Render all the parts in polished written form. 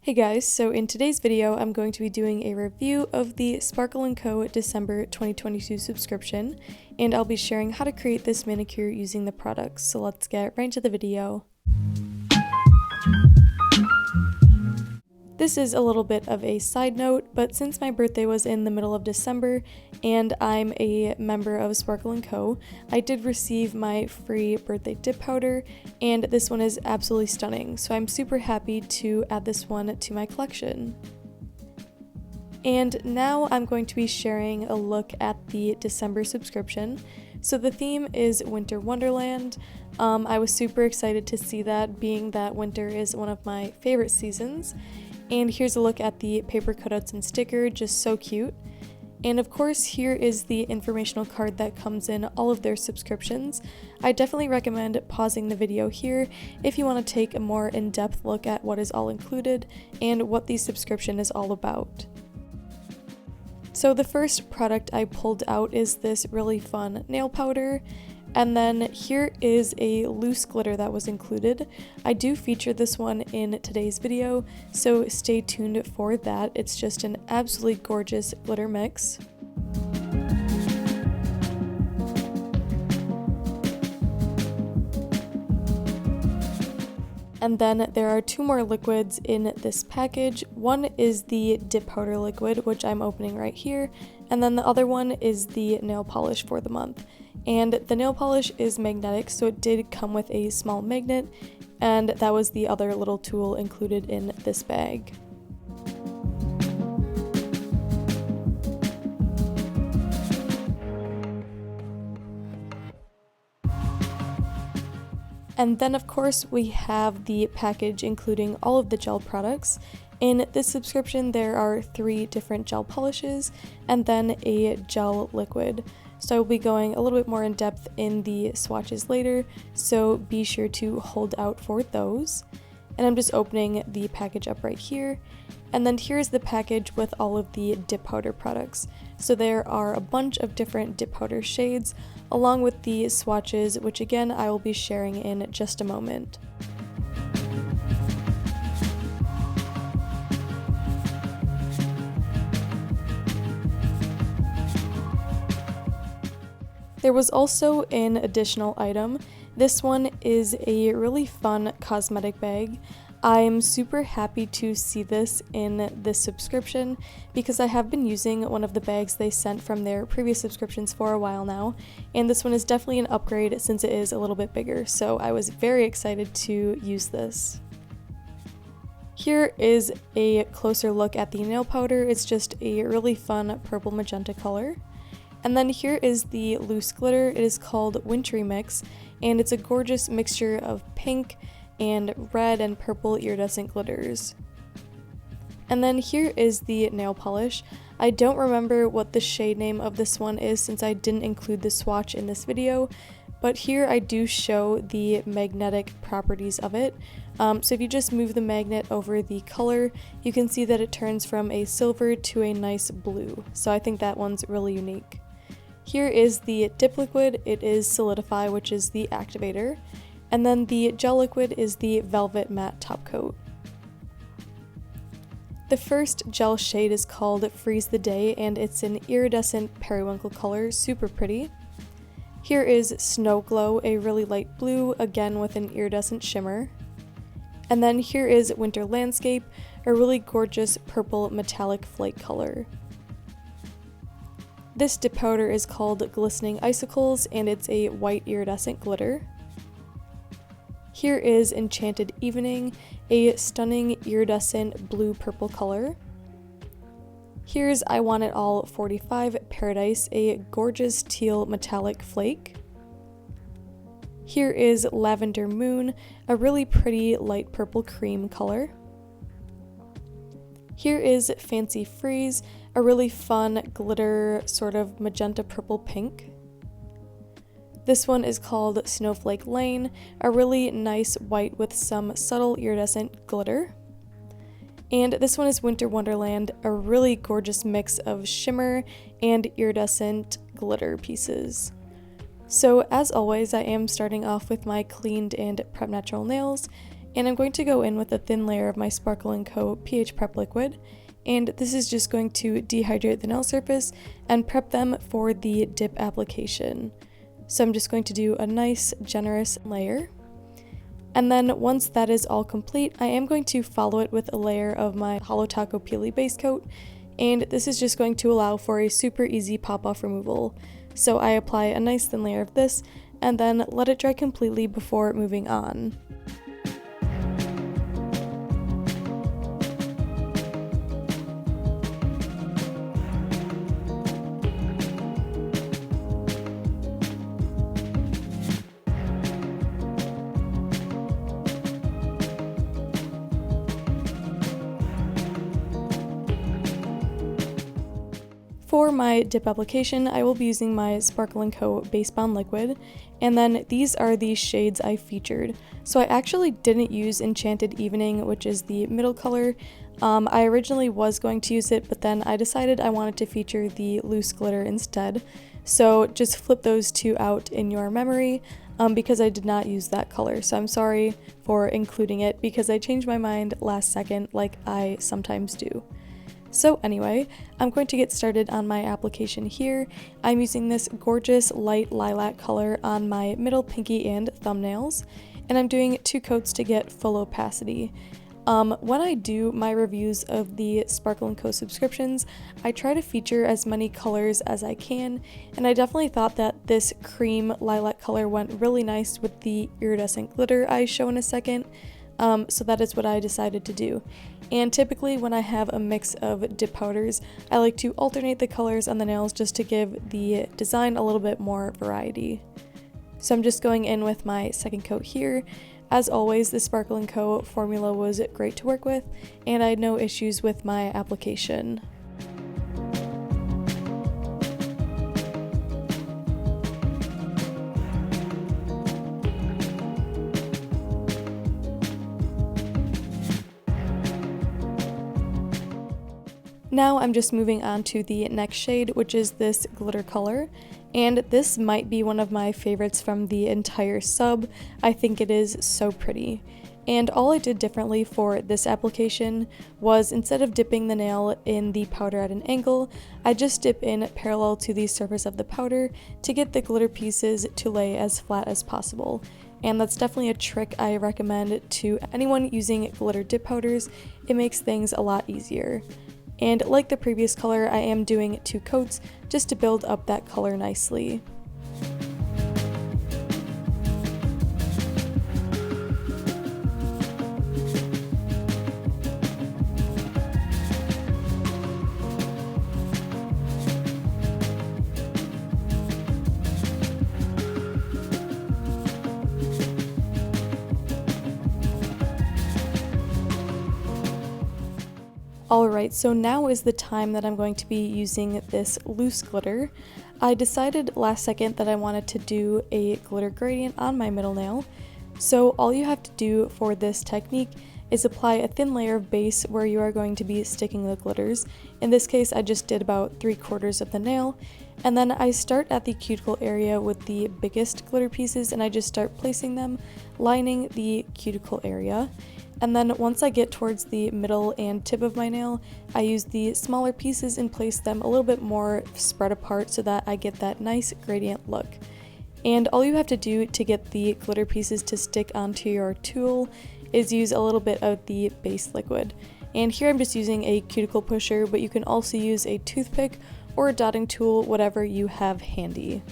Hey guys, so in today's video I'm going to be doing a review of the Sparkle & Co. December 2022 subscription, and I'll be sharing how to create this manicure using the products, so let's get right into the video. This is a little bit of a side note, but since my birthday was in the middle of December and I'm a member of Sparkle & Co., I did receive my free birthday dip powder, and this one is absolutely stunning, so I'm super happy to add this one to my collection. And now I'm going to be sharing a look at the December subscription. So the theme is Winter Wonderland. I was super excited to see that, being that winter is one of my favorite seasons. And here's a look at the paper cutouts and sticker, just so cute. And of course, here is the informational card that comes in all of their subscriptions. I definitely recommend pausing the video here if you want to take a more in-depth look at what is all included and what the subscription is all about. So the first product I pulled out is this Really Fun nail powder. And then here is a loose glitter that was included. I do feature this one in today's video, so stay tuned for that. It's just an absolutely gorgeous glitter mix. And then there are two more liquids in this package. One is the dip powder liquid, which I'm opening right here, and then the other one is the nail polish for the month. And the nail polish is magnetic, so it did come with a small magnet, and that was the other little tool included in this bag. And then of course we have the package including all of the gel products. In this subscription there are 3 different gel polishes and then a gel liquid. So I will be going a little bit more in depth in the swatches later, so be sure to hold out for those. And I'm just opening the package up right here. And then here's the package with all of the dip powder products. So there are a bunch of different dip powder shades, along with the swatches, which again I will be sharing in just a moment. There was also an additional item. This one is a Really Fun Cosmetic Bag. I'm super happy to see this in this subscription because I have been using one of the bags they sent from their previous subscriptions for a while now, and this one is definitely an upgrade since it is a little bit bigger, so I was very excited to use this. Here is a closer look at the nail powder. It's just a really fun purple magenta color. And then here is the loose glitter. It is called Wintry Mix, and it's a gorgeous mixture of pink and red and purple iridescent glitters. And then here is the nail polish. I don't remember what the shade name of this one is since I didn't include the swatch in this video, but here I do show the magnetic properties of it. So if you just move the magnet over the color, you can see that it turns from a silver to a nice blue. So I think that one's really unique. Here is the dip liquid. It is Solidify, which is the activator. And then the gel liquid is the Velvet Matte Top Coat. The first gel shade is called Freeze the Day, and it's an iridescent periwinkle color, super pretty. Here is Snow Glow, a really light blue, again with an iridescent shimmer. And then here is Winter Landscape, a really gorgeous purple metallic flake color. This dip powder is called Glistening Icicles, and it's a white iridescent glitter. Here is Enchanted Evening, a stunning iridescent blue-purple color. Here's I Want It All 45 Paradise, a gorgeous teal metallic flake. Here is Lavender Moon, a really pretty light purple cream color. Here is Fancy Freeze, a really fun glitter sort of magenta purple pink. This one is called Snowflake Lane, a really nice white with some subtle iridescent glitter. And this one is Winter Wonderland, a really gorgeous mix of shimmer and iridescent glitter pieces. So as always, I am starting off with my cleaned and prep natural nails, and I'm going to go in with a thin layer of my Sparkle & Co. pH Prep liquid, and this is just going to dehydrate the nail surface and prep them for the dip application. So I'm just going to do a nice generous layer. And then once that is all complete, I am going to follow it with a layer of my Holo Taco Peely base coat, and this is just going to allow for a super easy pop-off removal. So I apply a nice thin layer of this and then let it dry completely before moving on. For my dip application, I will be using my Sparkle & Co. Base Bond liquid, and then these are the shades I featured. So I actually didn't use Enchanted Evening, which is the middle color. I originally was going to use it, but then I decided I wanted to feature the loose glitter instead. So just flip those two out in your memory, because I did not use that color. So I'm sorry for including it because I changed my mind last second like I sometimes do. So anyway, I'm going to get started on my application here. I'm using this gorgeous light lilac color on my middle pinky and thumbnails, and I'm doing 2 coats to get full opacity. When I do my reviews of the Sparkle & Co. subscriptions, I try to feature as many colors as I can, and I definitely thought that this cream lilac color went really nice with the iridescent glitter I show in a second. So that is what I decided to do. And typically when I have a mix of dip powders, I like to alternate the colors on the nails just to give the design a little bit more variety. So I'm just going in with my second coat here. As always, the Sparkle & Co. formula was great to work with, and I had no issues with my application. Now I'm just moving on to the next shade, which is this glitter color, and this might be one of my favorites from the entire sub. I think it is so pretty. And all I did differently for this application was, instead of dipping the nail in the powder at an angle, I just dip in parallel to the surface of the powder to get the glitter pieces to lay as flat as possible. And that's definitely a trick I recommend to anyone using glitter dip powders. It makes things a lot easier. And like the previous color, I am doing 2 coats just to build up that color nicely. Alright, so now is the time that I'm going to be using this loose glitter. I decided last second that I wanted to do a glitter gradient on my middle nail. So all you have to do for this technique is apply a thin layer of base where you are going to be sticking the glitters. In this case, I just did about 3/4 of the nail. And then I start at the cuticle area with the biggest glitter pieces, and I just start placing them, lining the cuticle area. And then once I get towards the middle and tip of my nail, I use the smaller pieces and place them a little bit more spread apart so that I get that nice gradient look. And all you have to do to get the glitter pieces to stick onto your tool is use a little bit of the base liquid. And here I'm just using a cuticle pusher, but you can also use a toothpick or a dotting tool, whatever you have handy.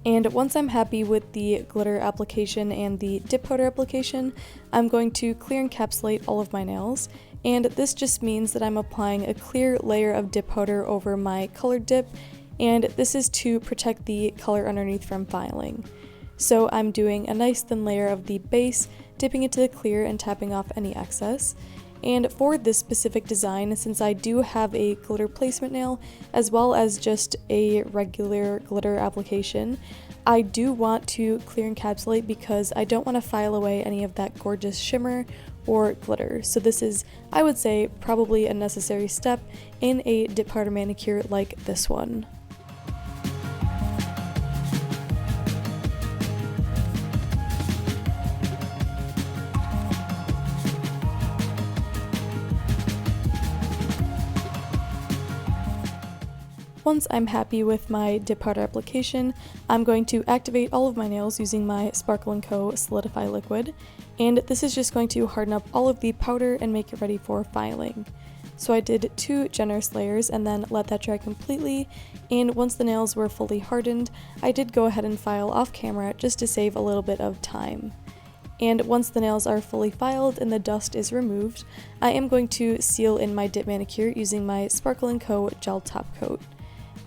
And once I'm happy with the glitter application and the dip powder application, I'm going to clear encapsulate all of my nails. And this just means that I'm applying a clear layer of dip powder over my colored dip, and this is to protect the color underneath from filing. So I'm doing a nice thin layer of the base, dipping into the clear and tapping off any excess. And for this specific design, since I do have a glitter placement nail as well as just a regular glitter application, I do want to clear encapsulate because I don't want to file away any of that gorgeous shimmer or glitter. So this is, I would say, probably a necessary step in a dip powder manicure like this one. Once I'm happy with my dip powder application, I'm going to activate all of my nails using my Sparkle & Co. Solidify liquid, and this is just going to harden up all of the powder and make it ready for filing. So I did 2 generous layers and then let that dry completely, and once the nails were fully hardened, I did go ahead and file off camera just to save a little bit of time. And once the nails are fully filed and the dust is removed, I am going to seal in my dip manicure using my Sparkle & Co. Gel Top Coat.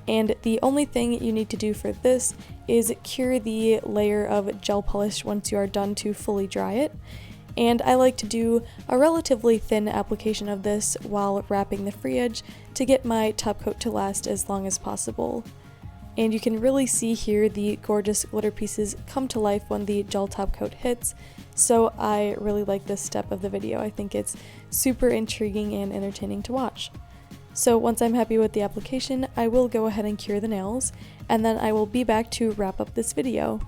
And the only thing you need to do for this is cure the layer of gel polish once you are done to fully dry it. And I like to do a relatively thin application of this while wrapping the free edge to get my top coat to last as long as possible. And you can really see here the gorgeous glitter pieces come to life when the gel top coat hits, so I really like this step of the video. I think it's super intriguing and entertaining to watch. So once I'm happy with the application, I will go ahead and cure the nails, and then I will be back to wrap up this video.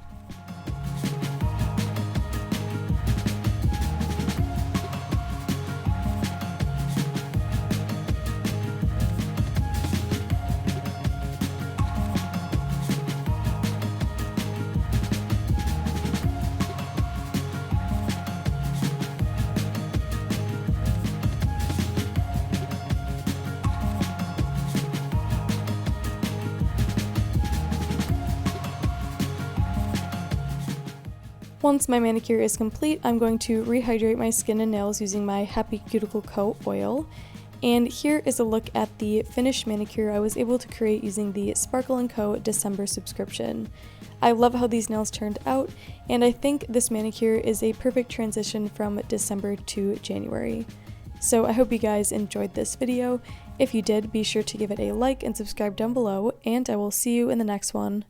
Once my manicure is complete, I'm going to rehydrate my skin and nails using my Happy Cuticle Co. oil. And here is a look at the finished manicure I was able to create using the Sparkle & Co. December subscription. I love how these nails turned out, and I think this manicure is a perfect transition from December to January. So I hope you guys enjoyed this video. If you did, be sure to give it a like and subscribe down below, and I will see you in the next one.